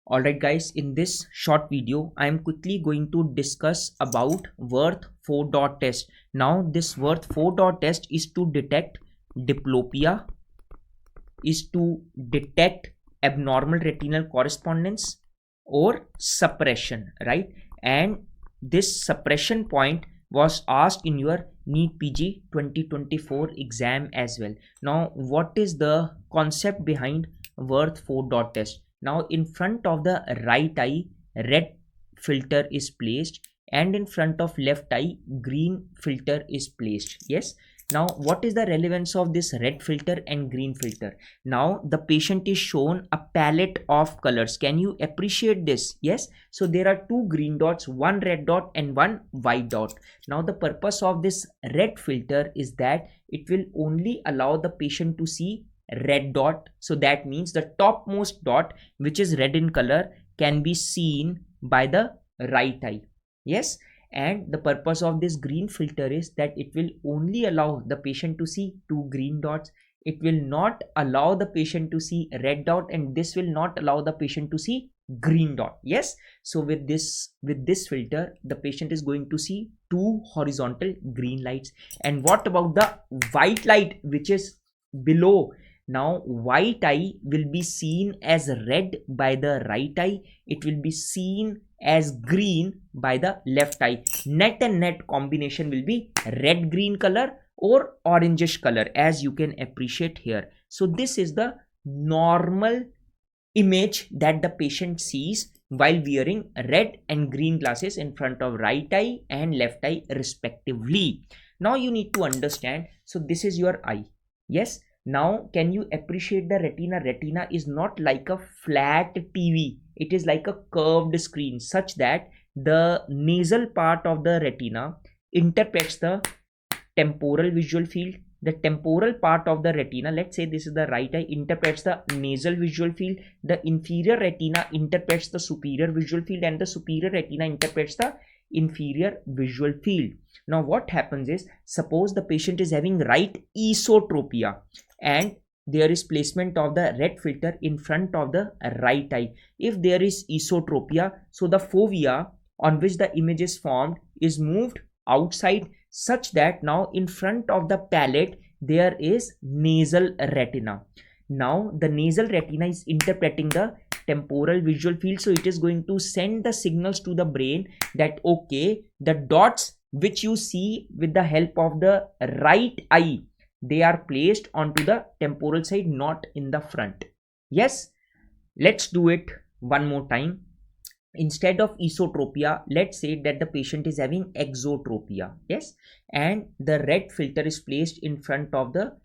Alright guys, in this short video, I am quickly going to discuss about Worth 4 dot test. Now this Worth 4 dot test is to detect diplopia, is to detect abnormal retinal correspondence or suppression, right? And this suppression point was asked in your NEET PG 2024 exam as well. Now what is the concept behind Worth 4 dot test? Now in front of the right eye, red filter is placed, and in front of left eye, green filter is placed. Yes. Now what is the relevance of this red filter and green filter? Now the patient is shown a palette of colors. Can you appreciate this? Yes. So there are two green dots, one red dot and one white dot. Now the purpose of this red filter is that it will only allow the patient to see red dot. So that means the topmost dot, which is red in color, can be seen by the right eye. Yes. And the purpose of this green filter is that it will only allow the patient to see two green dots. It will not allow the patient to see red dot, and this will not allow the patient to see green dot. Yes. So with this filter, the patient is going to see two horizontal green lights. And what about the white light, which is below? Now white eye will be seen as red by the right eye. It will be seen as green by the left eye. Net and net combination will be red green color or orangish color, as you can appreciate here. So this is the normal image that the patient sees while wearing red and green glasses in front of right eye and left eye respectively. Now you need to understand, so this is your eye. Yes. Now can you appreciate the retina? Retina is not like a flat TV. It is like a curved screen, such that the nasal part of the retina interprets the temporal visual field. The temporal part of the retina, let's say this is the right eye, interprets the nasal visual field. The inferior retina interprets the superior visual field, and the superior retina interprets the inferior visual field. Now what happens is, suppose the patient is having right esotropia and there is placement of the red filter in front of the right eye. If there is esotropia, so the fovea on which the image is formed is moved outside, such that now in front of the palate there is nasal retina. Now the nasal retina is interpreting the temporal visual field, so it is going to send the signals to the brain that okay, the dots which you see with the help of the right eye, they are placed onto the temporal side, not in the front. Yes. Let's do it one more time. Instead of esotropia, let's say that the patient is having exotropia. Yes. And the red filter is placed in front of the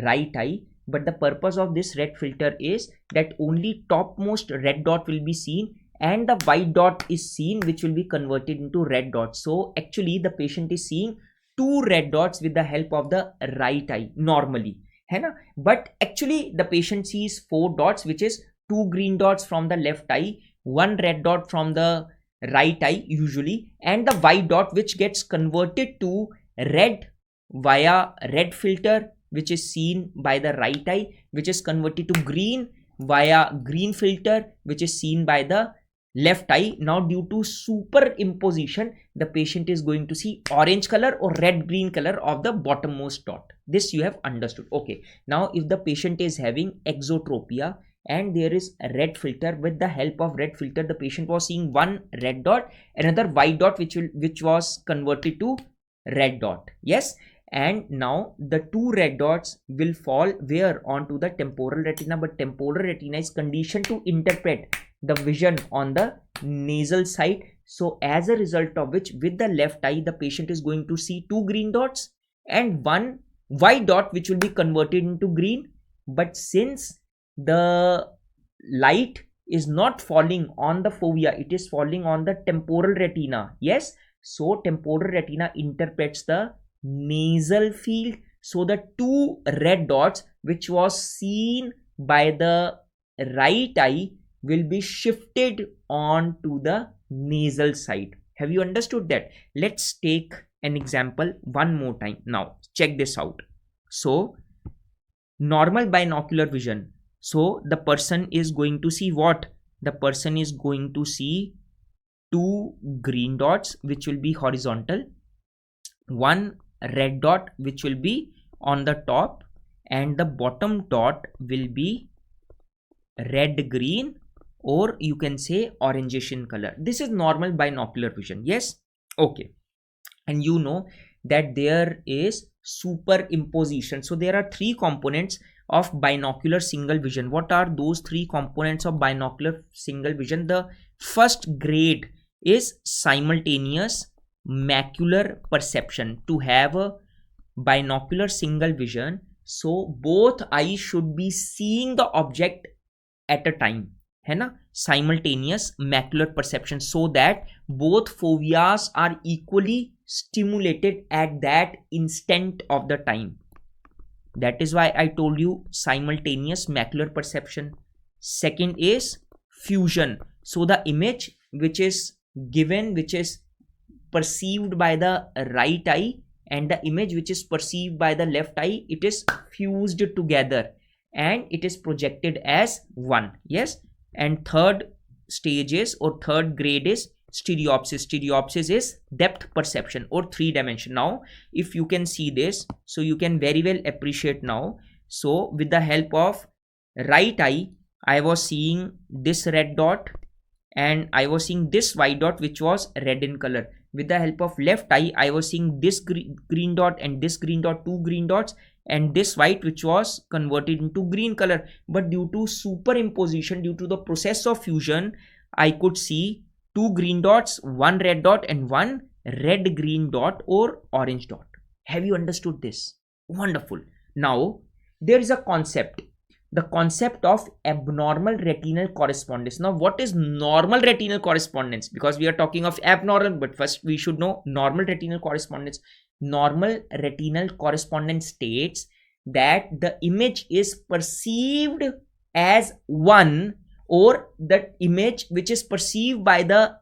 right eye. But the purpose of this red filter is that only topmost red dot will be seen, and the white dot is seen, which will be converted into red dot. So actually the patient is seeing two red dots with the help of the right eye normally. But actually the patient sees four dots, which is two green dots from the left eye, one red dot from the right eye usually, and the white dot which gets converted to red via red filter, which is seen by the right eye, which is converted to green via green filter, which is seen by the left eye. Now due to superimposition, the patient is going to see orange color or red green color of the bottommost dot. This you have understood. Okay. Now if the patient is having exotropia and there is a red filter, with the help of red filter the patient was seeing one red dot, another white dot which was converted to red dot. Yes. And now the two red dots will fall where? Onto the temporal retina, but temporal retina is conditioned to interpret the vision on the nasal side. So as a result of which, with the left eye the patient is going to see two green dots and one white dot which will be converted into green. But since the light is not falling on the fovea, it is falling on the temporal retina. Yes. So temporal retina interprets the nasal field. So the two red dots which was seen by the right eye will be shifted on to the nasal side. Have you understood that? Let's take an example one more time. Now check this out. So normal binocular vision, So the person is going to see what? the person is going to see two green dots which will be horizontal, one red dot which will be on the top, and the bottom dot will be red green, or you can say orangish in color. This is normal binocular vision. Yes, okay. And you know that there is superimposition. So there are three components of binocular single vision. What are those three components of binocular single vision? The first grade is simultaneous macular perception. To have a binocular single vision, so both eyes should be seeing the object at a time, है ना, simultaneous macular perception, so that both foveas are equally stimulated at that instant of the time. That is why I told you simultaneous macular perception. Second is fusion. So the image which is given, which is perceived by the right eye, and the image which is perceived by the left eye, it is fused together and it is projected as one. Yes. And third stage is, or third grade is stereopsis. Stereopsis is depth perception or three dimension. Now if you can see this, so you can very well appreciate now. So with the help of right eye, I was seeing this red dot and I was seeing this white dot which was red in color. With the help of left eye, I was seeing this green dot and this green dot, two green dots, and this white which was converted into green color. But due to superimposition, due to the process of fusion, I could see two green dots, one red dot, and one red green dot or orange dot. Have you understood this? Wonderful. Now there is a concept, the concept of abnormal retinal correspondence. Now what is normal retinal correspondence? Because we are talking of abnormal, but first we should know normal retinal correspondence. Normal retinal correspondence states that the image is perceived as one, or the image which is perceived by the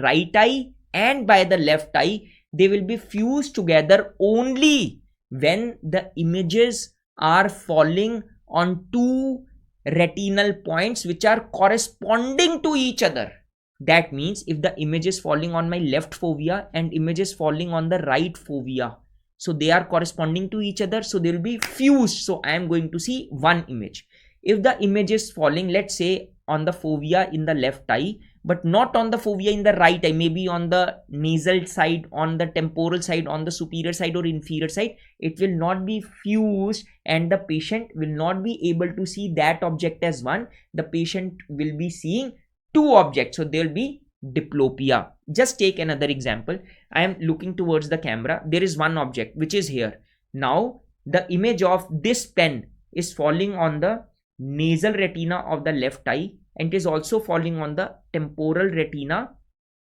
right eye and by the left eye, they will be fused together only when the images are falling on two retinal points which are corresponding to each other. That means if the image is falling on my left fovea and image is falling on the right fovea, so they are corresponding to each other, so they will be fused. So I am going to see one image. If the image is falling, let's say on the fovea in the left eye, but not on the fovea in the right eye, maybe on the nasal side, on the temporal side, on the superior side or inferior side, it will not be fused and the patient will not be able to see that object as one. The patient will be seeing two objects, so there will be diplopia. Just take another example. I am looking towards the camera. There is one object which is here. Now the image of this pen is falling on the nasal retina of the left eye, and it is also falling on the temporal retina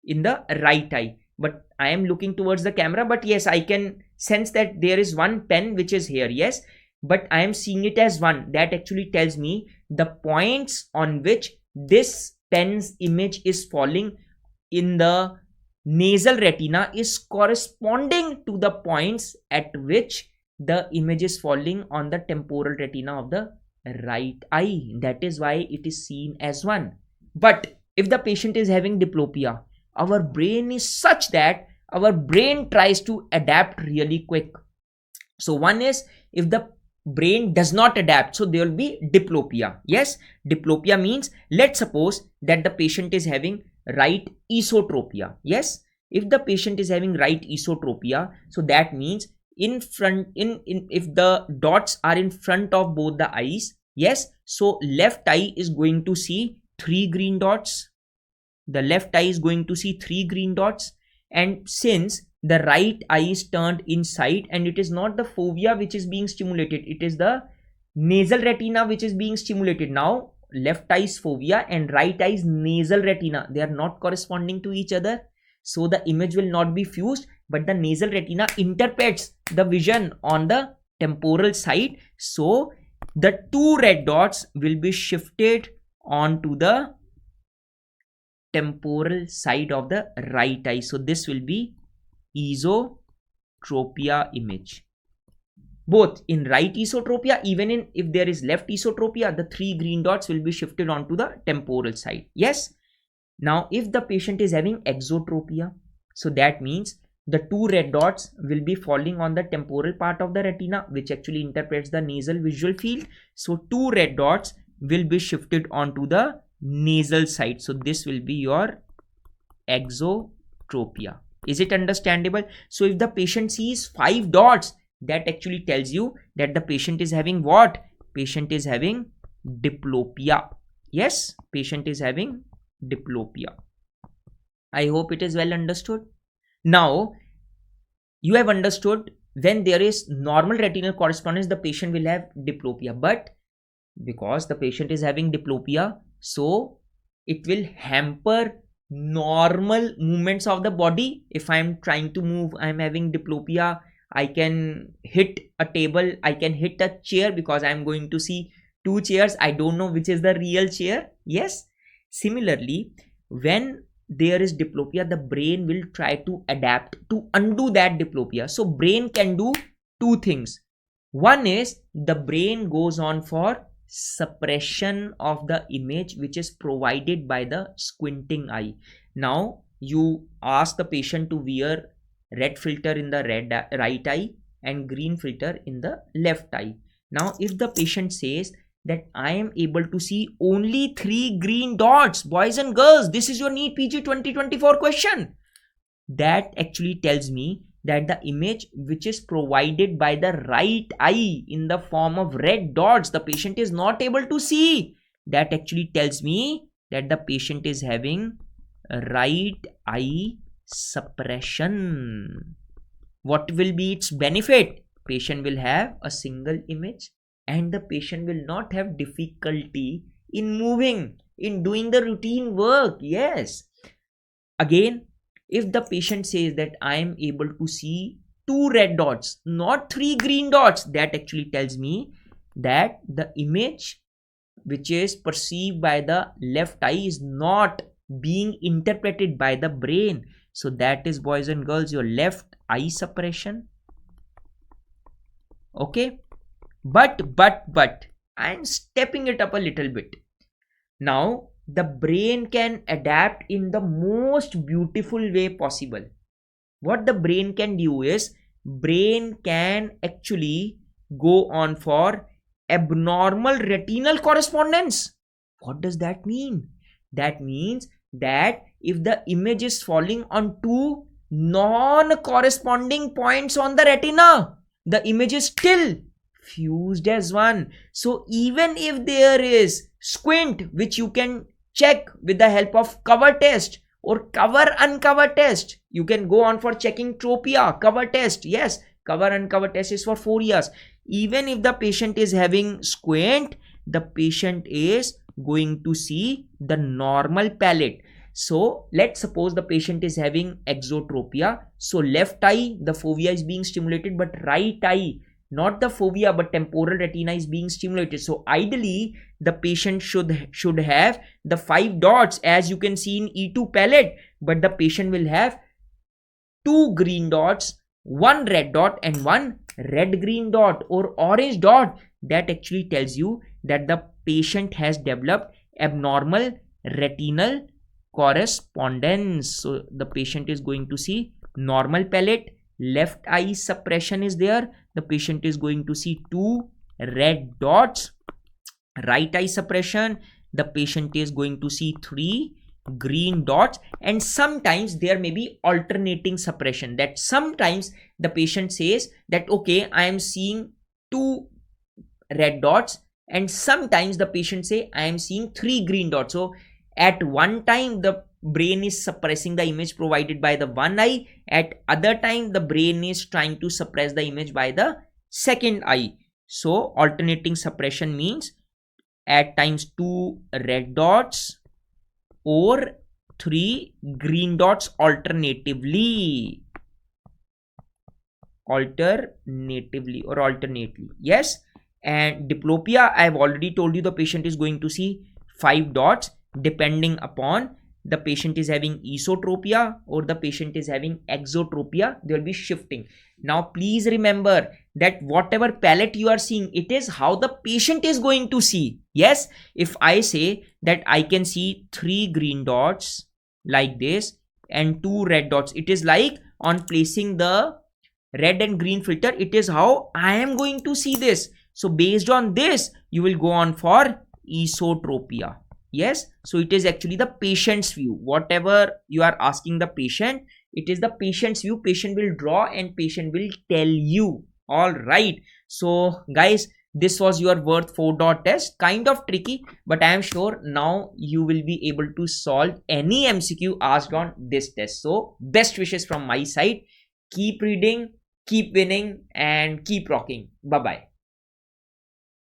in the right eye. But I am looking towards the camera, but yes, I can sense that there is one pen which is here. Yes, but I am seeing it as one. That actually tells me the points on which this pen's image is falling in the nasal retina is corresponding to the points at which the image is falling on the temporal retina of the right eye. That is why it is seen as one. But if the patient is having diplopia, our brain is such that our brain tries to adapt really quick. So one is, if the brain does not adapt, so there will be diplopia. Yes, diplopia means, let's suppose that the patient is having right esotropia. Yes, if the patient is having right esotropia, so that means in front, if the dots are in front of both the eyes, yes, so left eye is going to see three green dots, the left eye is going to see three green dots, and since the right eye is turned inside and it is not the fovea which is being stimulated, it is the nasal retina which is being stimulated. Now left eye is fovea and right eye is nasal retina, they are not corresponding to each other, so the image will not be fused, but the nasal retina interprets the vision on the temporal side, so the two red dots will be shifted onto the temporal side of the right eye. So this will be esotropia image. both in right esotropia, even in if there is left esotropia, the 3 green dots will be shifted onto the temporal side. Yes. Now if the patient is having exotropia, so that means the 2 red dots will be falling on the temporal part of the retina, which actually interprets the nasal visual field. So 2 red dots will be shifted onto the nasal side. So this will be your exotropia. Is it understandable? So if the patient sees 5 dots, that actually tells you that the patient is having what? Patient is having diplopia. Yes, patient is having diplopia. I hope it is well understood. Now you have understood when there is normal retinal correspondence, the patient will have diplopia, but because the patient is having diplopia, so it will hamper normal movements of the body. If I am trying to move, I am having diplopia, I can hit a table, I can hit a chair, because I am going to see 2 chairs, I don't know which is the real chair. Yes. Similarly, when there is diplopia, the brain will try to adapt to undo that diplopia. So brain can do 2 things. One is the brain goes on for suppression of the image which is provided by the squinting eye. Now you ask the patient to wear red filter in the right eye and green filter in the left eye. Now if the patient says that I am able to see only 3 green dots, boys and girls, this is your NEET PG 2024 question, that actually tells me that the image which is provided by the right eye in the form of red dots, the patient is not able to see. That actually tells me that the patient is having right eye suppression. What will be its benefit? Patient will have a single image and the patient will not have difficulty in moving, in doing the routine work. Yes. Again, if the patient says that I am able to see 2 red dots, not 3 green dots, that actually tells me that the image which is perceived by the left eye is not being interpreted by the brain. So that is, boys and girls, your left eye suppression. Okay. But I am stepping it up a little bit. Now the brain can adapt in the most beautiful way possible. What the brain can do is, brain can actually go on for abnormal retinal correspondence. What does that mean? That means that if the image is falling on 2 non-corresponding points on the retina, the image is still fused as one. So even if there is squint, which you can check with the help of cover test or cover uncover test, you can go on for checking tropia, cover test. Yes, cover uncover test is for 4 years. Even if the patient is having squint, the patient is going to see the normal palette. So let's suppose the patient is having exotropia. So left eye, the fovea is being stimulated, but right eye, not the fovea but temporal retina, is being stimulated. So ideally the patient should have the 5 dots as you can see in E2 palette, but the patient will have 2 green dots, 1 red dot and 1 red green dot or orange dot. That actually tells you that the patient has developed abnormal retinal correspondence. So the patient is going to see normal palette, left eye suppression is there, the patient is going to see 2 red dots. Right eye suppression, the patient is going to see 3 green dots, and sometimes there may be alternating suppression, that sometimes the patient says that okay, I am seeing 2 red dots, and sometimes the patient say I am seeing 3 green dots. So at one time the brain is suppressing the image provided by the one eye, at other time the brain is trying to suppress the image by the second eye. So alternating suppression means at times 2 red dots or 3 green dots alternatively or alternately. Yes. And diplopia, I have already told you, the patient is going to see 5 dots depending upon the patient is having esotropia or the patient is having exotropia, they will be shifting. Now please remember that whatever palette you are seeing, it is how the patient is going to see. Yes, if I say that I can see 3 green dots like this and 2 red dots, it is like on placing the red and green filter, it is how I am going to see this. So based on this, you will go on for esotropia. Yes, so it is actually the patient's view. Whatever you are asking the patient, it is the patient's view. Patient will draw and patient will tell you. All right. So guys, this was your Worth 4 dot test. Kind of tricky, but I am sure now you will be able to solve any MCQ asked on this test. So best wishes from my side. Keep reading, keep winning, and keep rocking. Bye bye.